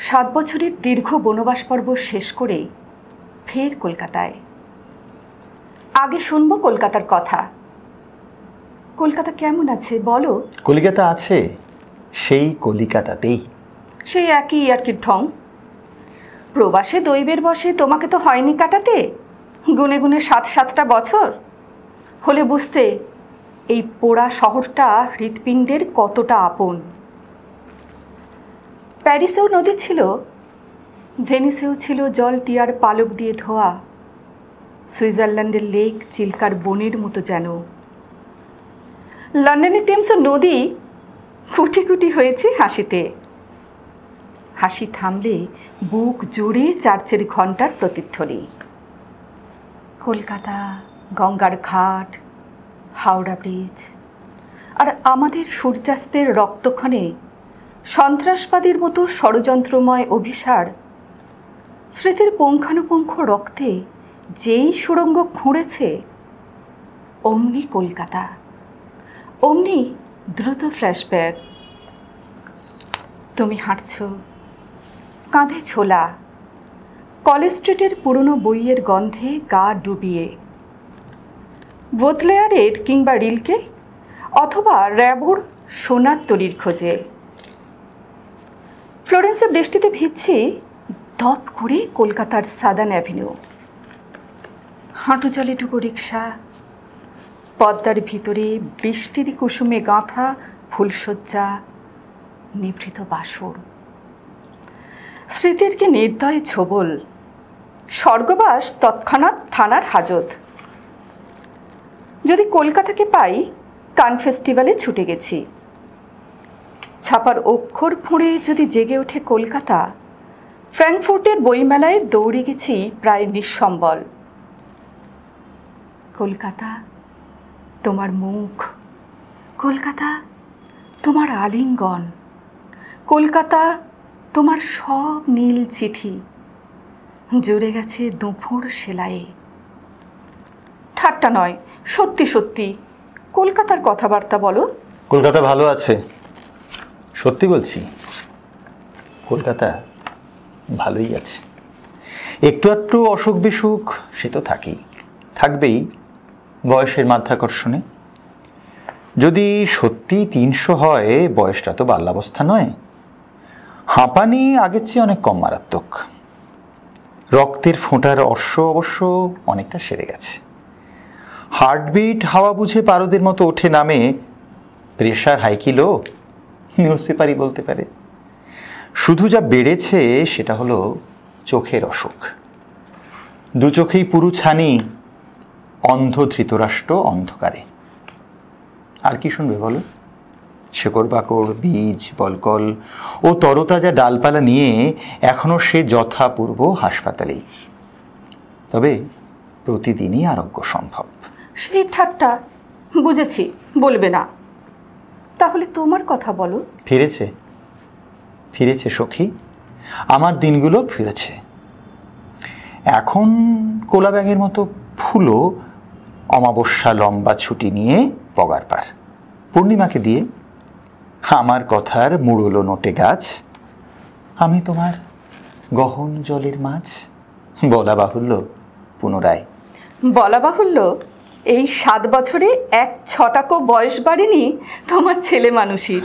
7 বছরের দীর্ঘ বনবাস পর্ব শেষ করে ফের কলকাতায়। আগে শুনবো কলকাতার কথা। কলকাতা কেমন আছে বলো? কলিকাতা আছে, সেই কলিকাতাতেই। সেই একই আর কি ঢং। প্রবাসে দৈবের বসে তোমাকে তো হয়নি কাটাতে, গুনে গুনে 7-7টা বছর। হলে বুঝতে এই পোড়া শহরটা হৃৎপিণ্ডের কতটা আপন। প্যারিসেও নদী ছিল, ভেনিসেও ছিল জল টিয়ার পালক দিয়ে ধোয়া, সুইজারল্যান্ডের লেক চিল্কার বনের মতো যেন। লন্ডনের টেমসও নদী কুটি কুটি হয়েছে হাসিতে। হাসি থামলে বুক জুড়ে চার্চের ঘণ্টার প্রতিধ্বনি। কলকাতা, গঙ্গার ঘাট, হাওড়া ব্রিজ, আর আমাদের সূর্যাস্তের রক্তক্ষণে সন্ত্রাসবাদীর মতো ষড়যন্ত্রময় অভিসার। স্মৃতির পুঙ্খানুপুঙ্খ রক্তে যেই সুড়ঙ্গ খুঁড়েছে, অমনি কলকাতা, অমনি দ্রুত ফ্ল্যাশব্যাক। তুমি হাঁটছ, কাঁধে ছোলা, কলেজ স্ট্রিটের পুরনো বইয়ের গন্ধে গা ডুবিয়ে। বোথলেয়ারের কিংবা রিলকে অথবা র্যাবোর সোনার তরীর খোঁজে। ফ্লোরেন্সে বৃষ্টিতে ভিজছি ধপ করে কলকাতার সাদার্ন অ্যাভিনিউ। হাঁটু জলে ডুবো রিক্সা, পদ্মার ভিতরে বৃষ্টির কুসুমে গাঁথা ফুলশয্যা, নিভৃত বাসর। স্মৃতির কি নির্দয় ছোবল, স্বর্গবাস তৎক্ষণাৎ থানার হাজত। যদি কলকাতাকে পাই, কান ফেস্টিভ্যালে ছুটে গেছি। ছাপার অক্ষর ফুঁড়ে যদি জেগে ওঠে কলকাতা, ফ্র্যাঙ্কফুর্টের বইমেলায় দৌড়ে গেছি প্রায় নিঃসম্বল। কলকাতা তোমার মুখ, কলকাতা তোমার আলিঙ্গন, কলকাতা তোমার সব নীল চিঠি জুড়ে গেছে দুপুর সেলাইয়ে। ঠাট্টা নয়, সত্যি সত্যি কলকাতার কথাবার্তা বলো। কলকাতা ভালো আছে, সত্যি বলছি। কলকাতা ভালোই আছে। একটু আধটু অসুখ বিসুখ সে তো থাকেই, থাকবেই বয়সের মাধ্যাকর্ষণে। যদি সত্যি 300 হয়, বয়সটা তো বাল্যাবস্থা নয়। হাঁপানি আগের চেয়ে অনেক কম মারাত্মক। রক্তের ফোঁটার অশ্ব অবশ্য অনেকটা সেরে গেছে। হার্টবিট হাওয়া বুঝে পারদের মতো ওঠে নামে। প্রেশার হাই কি লো, নিউজ পেপারই বলতে পারে। শুধু যা বেড়েছে সেটা হলো চোখের অসুখ। 2 চোখেই পুরু ছানি, অন্ধ ধৃতরাষ্ট্র অন্ধকারে। আর কি শুনবে বলো? শেকড় বাকড়, বীজ, বলকল ও তরতাজা ডালপালা নিয়ে এখনো সে যথাপূর্ব হাসপাতালেই। তবে প্রতিদিনই আরোগ্য সম্ভব। সেই ঠাট্টা বুঝেছি, বলবে না। তাহলে তোমার কথা বলো। ফিরেছে, ফিরেছে সখী, আমার দিনগুলো ফিরেছে। এখন কোলা ব্যাঙের মতো ফুলো অমাবস্যা লম্বা ছুটি নিয়ে পগার পার। পূর্ণিমাকে দিয়ে আমার কথার মুড়লো নোটে গাছ, আমি তোমার গহন জলের মাছ। বলা বাহুল্য পুনরায়। বলা বাহুল্য, এই 7 বছরে 1 ছটাকও বয়স বাড়েনি তোমার ছেলে মানুষই।